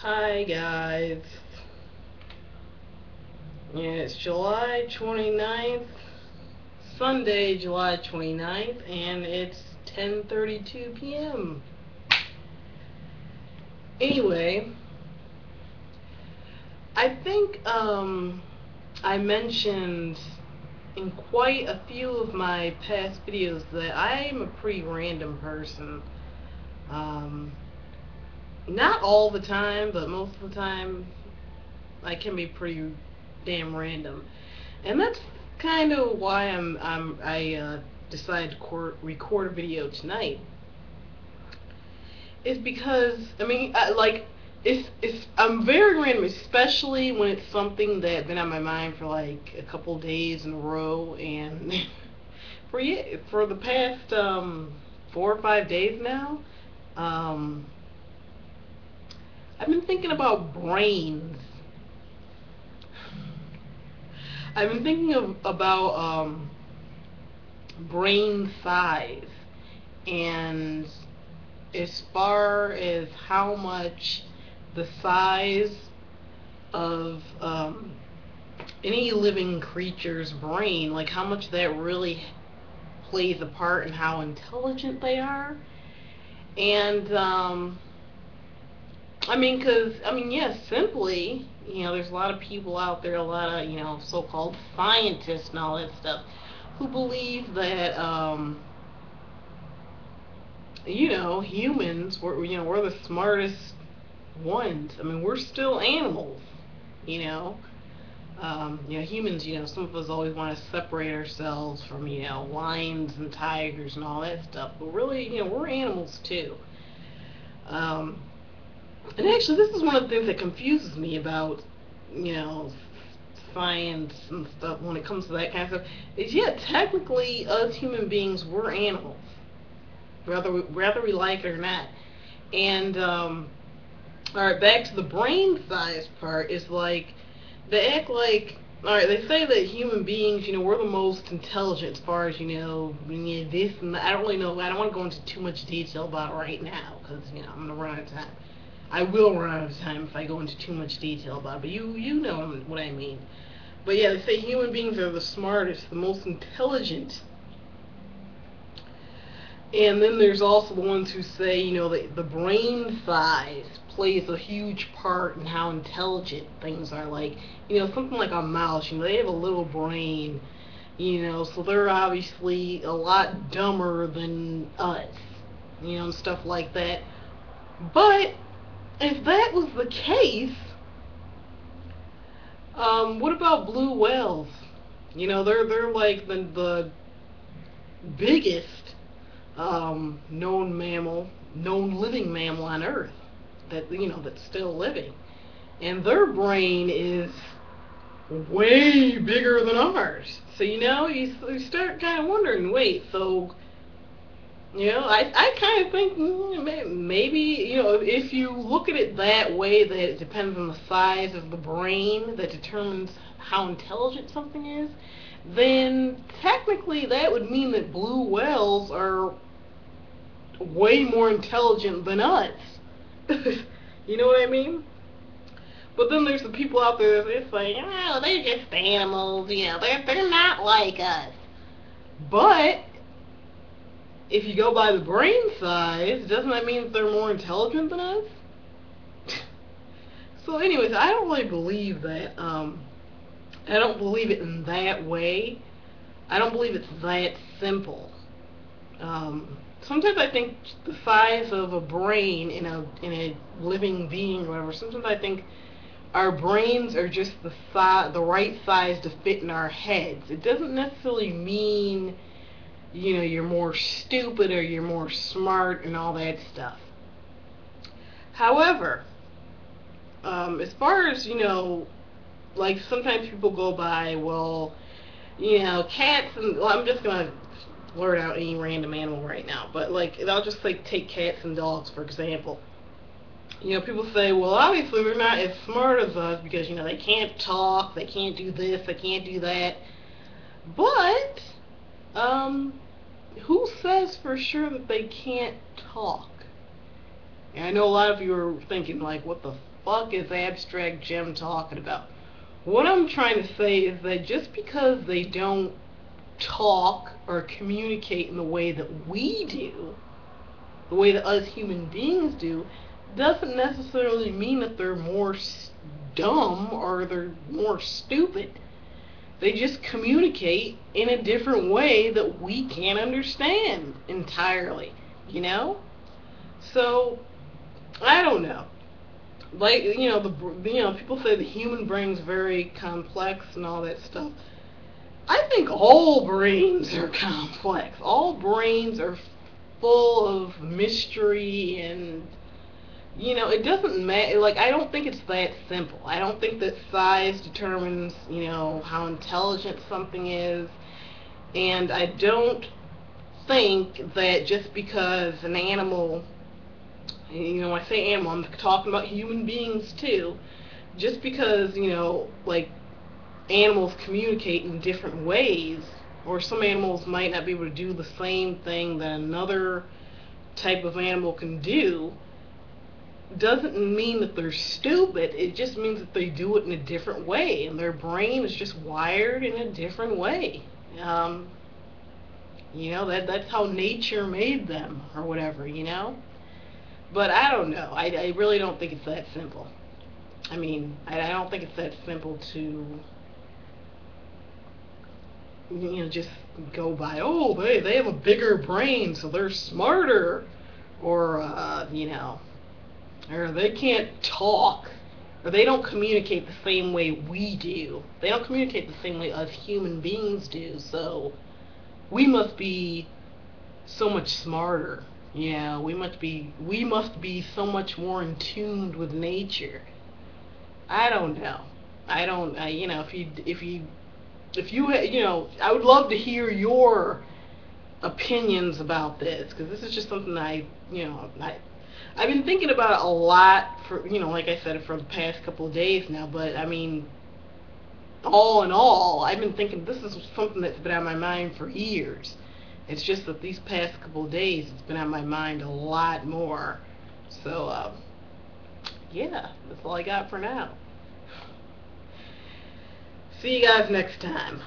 Hi guys. Yeah, it's July 29th, Sunday, July 29th, and it's 10:32 p.m. Anyway, I think I mentioned in quite a few of my past videos that I am a pretty random person. Um, Not all the time, but most of the time I can be pretty damn random. And that's kind of why I decided to record a video tonight. Is because I'm very random, especially when it's something that's been on my mind for like a couple days in a row, and for the past 4 or 5 days now, um, I've been thinking about brains. I've been thinking about brain size, and as far as how much the size of any living creature's brain, like how much that really plays a part in how intelligent they are. And yes, simply, there's a lot of people out there, a lot of, so-called scientists and all that stuff, who believe that, humans, we're the smartest ones. I mean, we're still animals, you know. Humans, some of us always want to separate ourselves from, lions and tigers and all that stuff. But really, we're animals too. Um, and actually, this is one of the things that confuses me about, you know, science and stuff when it comes to that kind of stuff. Is, yeah, technically, us human beings, we're animals, whether we like it or not. And all right, back to the brain size part. Is like they act like, all right, they say that human beings, we're the most intelligent as far as, this and that. I don't really know. I don't want to go into too much detail about it right now because, I'm going to run out of time. I will run out of time if I go into too much detail about it, but you know what I mean. But yeah, they say human beings are the smartest, the most intelligent. And then there's also the ones who say, the brain size plays a huge part in how intelligent things are. Like, something like a mouse, they have a little brain, so they're obviously a lot dumber than us, and stuff like that. But if that was the case, what about blue whales? They're like the biggest known living mammal on Earth that's still living, and their brain is way bigger than ours. So you start kind of wondering, wait, so I kind of think maybe if you look at it that way, that it depends on the size of the brain that determines how intelligent something is, then technically that would mean that blue whales are way more intelligent than us. You know what I mean? But then there's the people out there that's like, oh, they're just animals, they're not like us. But if you go by the brain size, doesn't that mean that they're more intelligent than us? So anyways, I don't really believe that. I don't believe it in that way. I don't believe it's that simple. Sometimes I think the size of a brain in a living being or whatever, sometimes I think our brains are just the right size to fit in our heads. It doesn't necessarily mean, you're more stupid or you're more smart and all that stuff. However, as far as, like sometimes people go by, well, cats and, well, I'm just going to blurt out any random animal right now, but like, I'll just like take cats and dogs for example. People say, well, obviously they're not as smart as us because, they can't talk, they can't do this, they can't do that. But, who says for sure that they can't talk? And I know a lot of you are thinking, like, what the fuck is Abstract Jim talking about? What I'm trying to say is that just because they don't talk or communicate in the way that we do, the way that us human beings do, doesn't necessarily mean that they're more dumb or they're more stupid. They just communicate in a different way that we can't understand entirely, you know? So, I don't know. Like, people say the human brain's very complex and all that stuff. I think all brains are complex. All brains are full of mystery and it doesn't matter. Like, I don't think it's that simple. I don't think that size determines, how intelligent something is. And I don't think that just because an animal, when I say animal, I'm talking about human beings too. Just because, like, animals communicate in different ways, or some animals might not be able to do the same thing that another type of animal can do, doesn't mean that they're stupid. It just means that they do it in a different way, and their brain is just wired in a different way. That's how nature made them, or whatever. But I don't know. I really don't think it's that simple. I mean, I don't think it's that simple to, just go by, oh, they have a bigger brain, so they're smarter, or, or they can't talk, or they don't communicate the same way we do. They don't communicate the same way us human beings do, so we must be so much smarter. We must be so much more in tune with nature. I don't know. I don't. If you, I would love to hear your opinions about this, because this is just something I've been thinking about a lot for, like I said, for the past couple of days now. But I mean, all in all, I've been thinking this is something that's been on my mind for years. It's just that these past couple of days, it's been on my mind a lot more. So, yeah, that's all I got for now. See you guys next time.